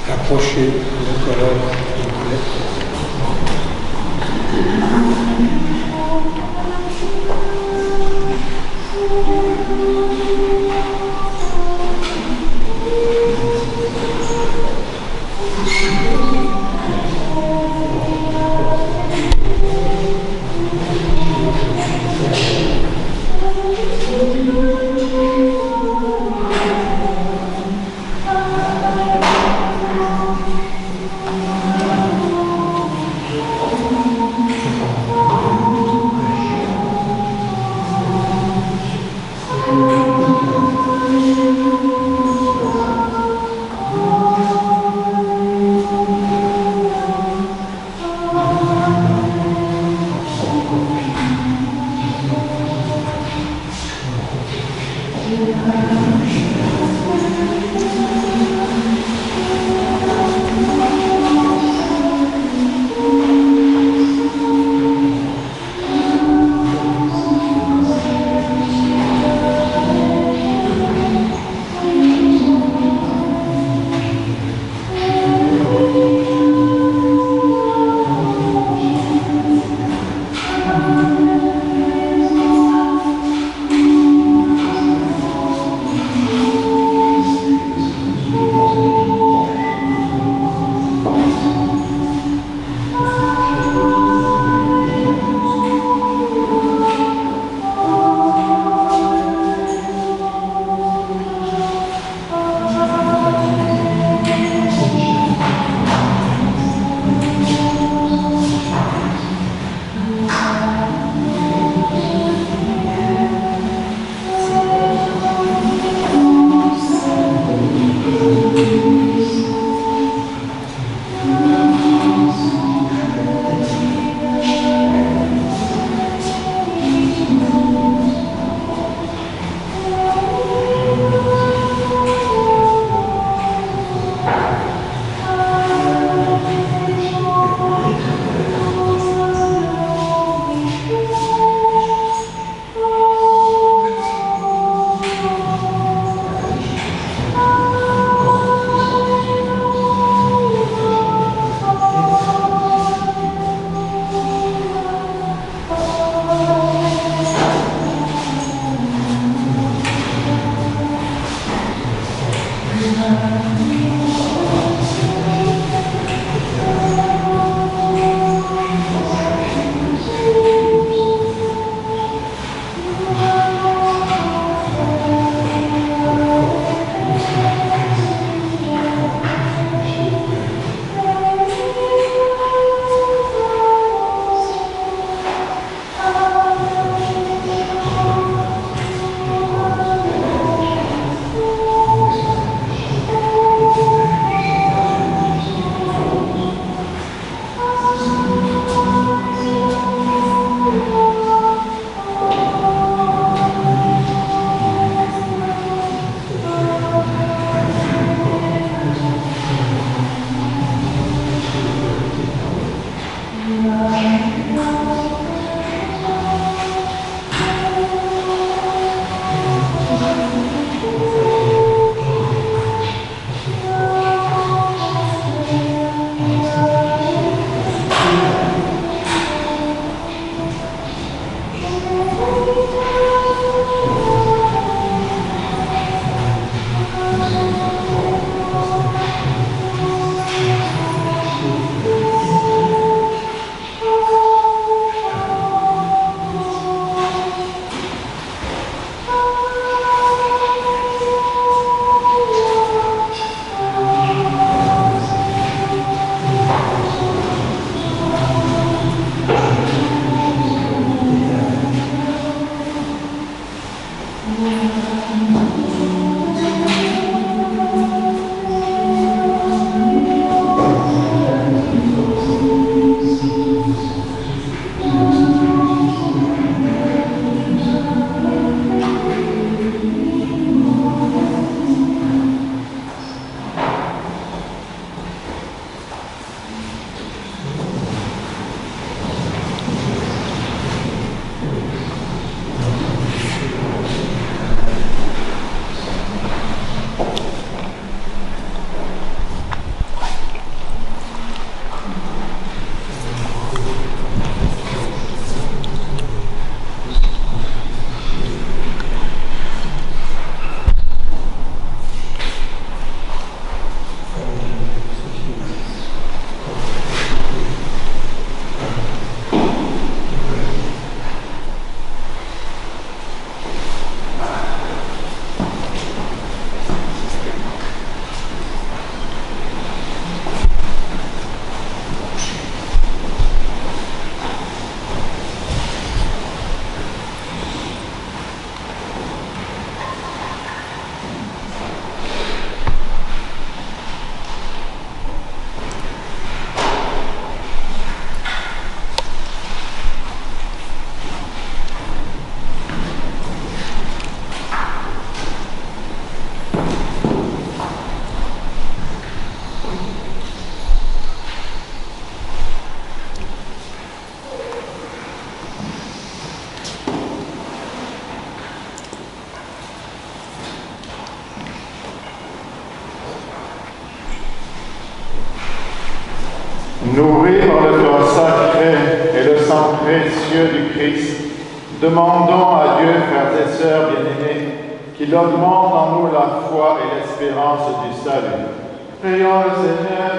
Approchez le colonne Nourris par le corps sacré et le sang précieux du Christ, demandons à Dieu, frères et sœurs bien-aimés, qu'il augmente en nous la foi et l'espérance du salut. Prions le Seigneur.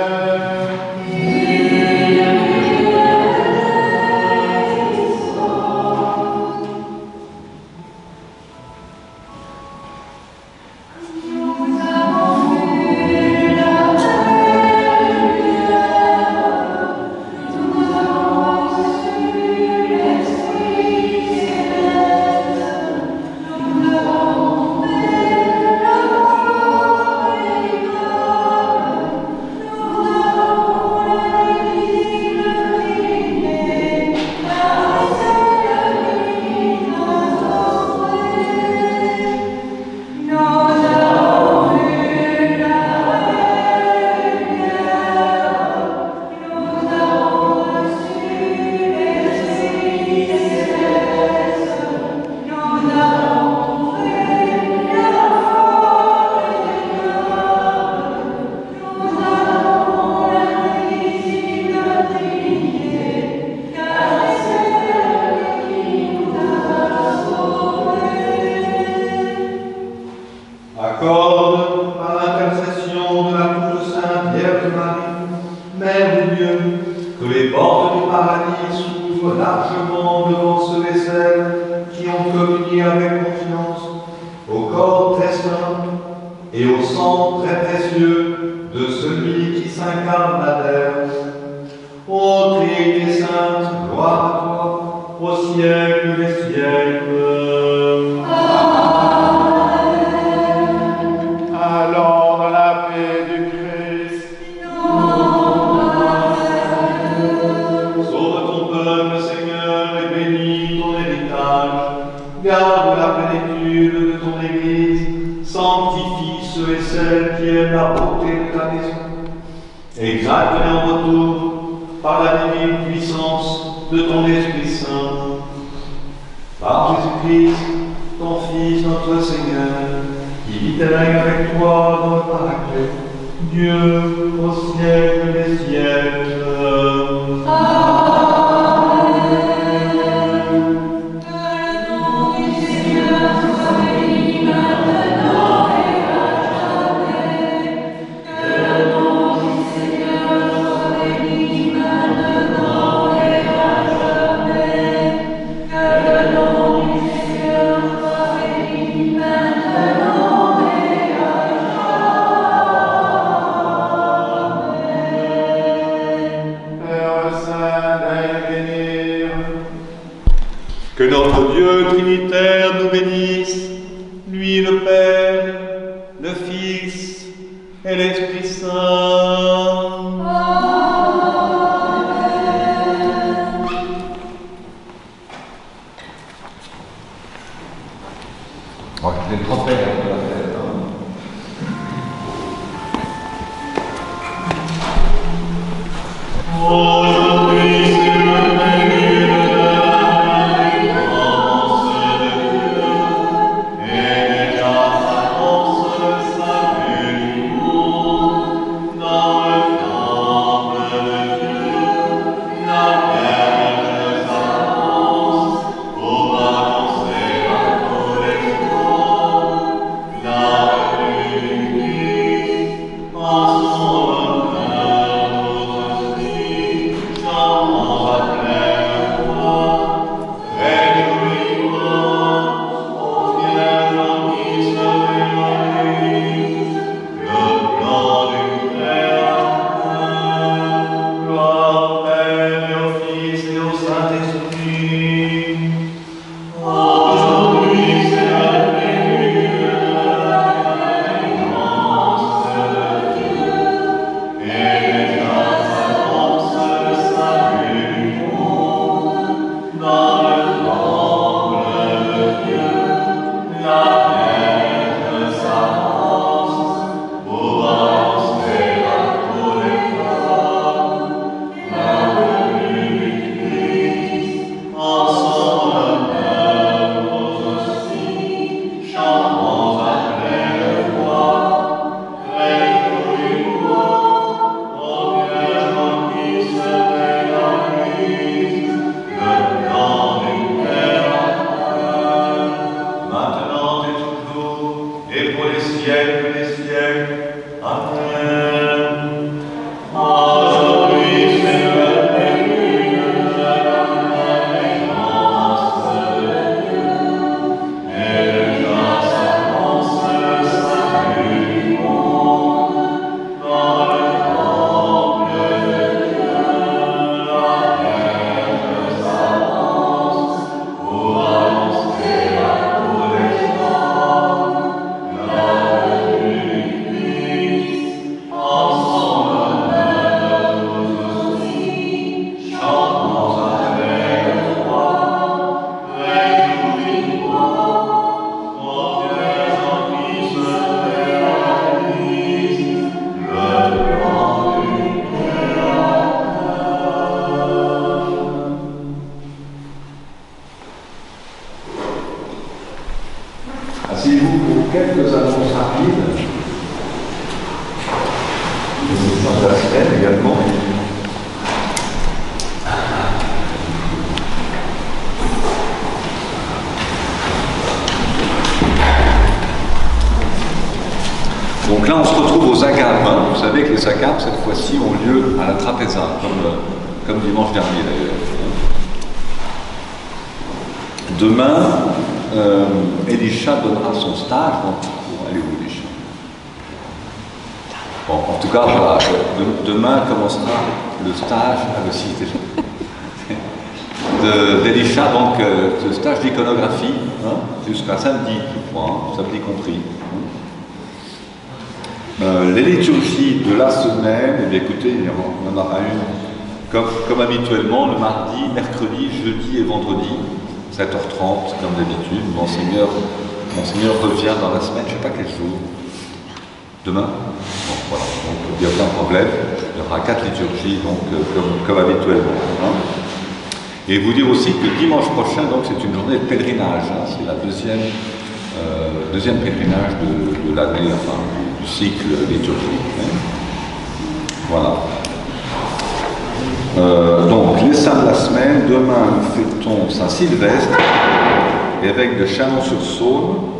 Accorde, par l'intercession de la toute sainte Vierge Marie, Mère de Dieu, que les portes du paradis s'ouvrent largement devant ceux et celles qui ont communié avec confiance au corps très saint et au sang très précieux de celui qui s'incarne à terre. Ô Trinité sainte, gloire à toi, au siècle des siècles. Allons dans la paix du Christ. Sauve ton peuple, Seigneur, et bénis ton héritage. Garde la plénitude de ton Église. Sanctifie ceux et celles qui aiment la beauté de ta maison. Exacte-les en retour par la divine puissance de ton Esprit Saint. Par Jésus-Christ, ton Fils, notre Seigneur, qui vit et règne avec toi dans le paradis, Dieu au siècle des siècles. Que notre Dieu trinitaire nous bénisse, lui le Père, le Fils et l'Esprit Saint. On va quitter le grand-père de la fête. Aujourd'hui, c'est le menu de la Asseyez-vous pour quelques annonces rapides. De la semaine également. Donc là, on se retrouve aux agapes. Hein. Vous savez que les agapes, cette fois-ci, ont lieu à la Trapézia, comme dimanche dernier d'ailleurs. Demain, Elisha donnera son stage. Allez où, Elisha? Bon, en tout cas, voilà, demain commencera le stage, le site d'Elisha, donc le stage d'iconographie, hein, jusqu'à samedi, je crois, hein, samedi compris. Les liturgies de la semaine, eh bien, écoutez, il y en aura une comme habituellement, le mardi, mercredi, jeudi et vendredi, 7h30, comme d'habitude. Monseigneur revient dans la semaine, je ne sais pas quel jour. Demain? Bon, voilà, donc il n'y a aucun problème. Il y aura 4 liturgies, donc, comme habituellement. Hein. Et vous dire aussi que dimanche prochain, donc, c'est une journée de pèlerinage. Hein. C'est la deuxième pèlerinage de l'année, enfin, du cycle liturgique. Hein. Voilà. Donc, les saints de la semaine, demain, nous fêtons Saint-Sylvestre, évêque de Chalon-sur-Saône.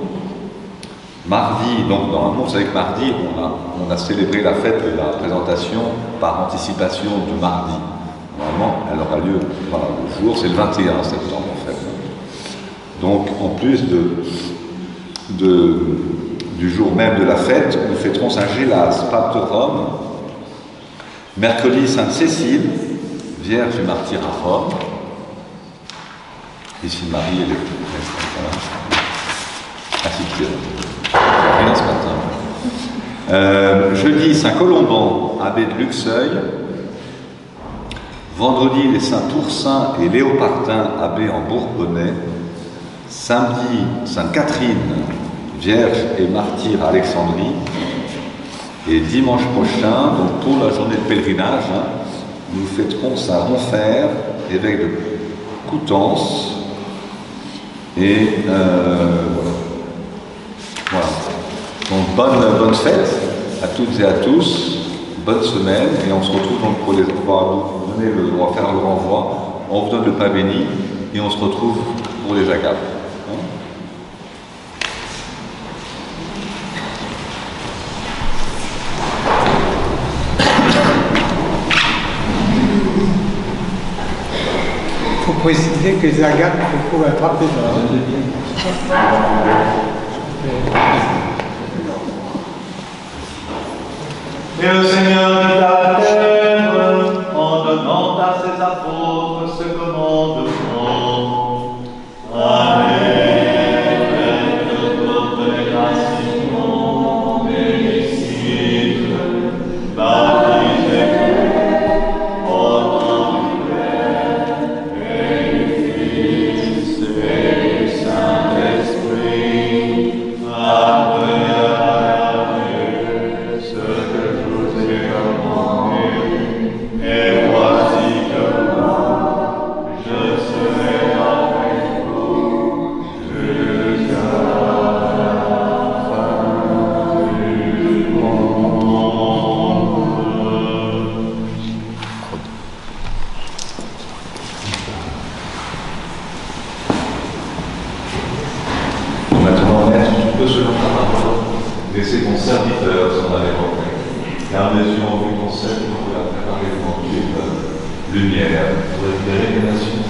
Mardi, donc normalement, vous savez que mardi, on a célébré la fête de la présentation par anticipation du mardi. Normalement, elle aura lieu, voilà, le jour, c'est le 21 septembre en fait. Donc, en plus du jour même de la fête, nous fêterons Saint-Gélas, pape de Rome. Mercredi, Sainte-Cécile, Vierge et martyre à Rome. Ici, Marie et les ainsi de suite. Rien ce matin. Jeudi, Saint-Colomban, abbé de Luxeuil. Vendredi, les Saints Toursaint et Léopardin, abbé en Bourbonnais. Samedi, Sainte-Catherine, Vierge et martyre à Alexandrie. Et dimanche prochain, donc pour la journée de pèlerinage, hein, nous fêterons Saint Ronfer, évêque de Coutances. Et voilà. Donc bonne fête à toutes et à tous, bonne semaine, et on se retrouve donc on va faire le renvoi, on vous donne le pain béni, et on se retrouve pour les agapes. Il faut préciser que les agapes se trouvent à Trapézia. Et le Seigneur de la terre, en donnant à ses apôtres ce commandement. Amen. Lumière pour la révélation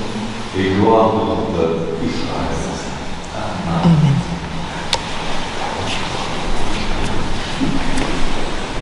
et gloire de notre peuple Israël.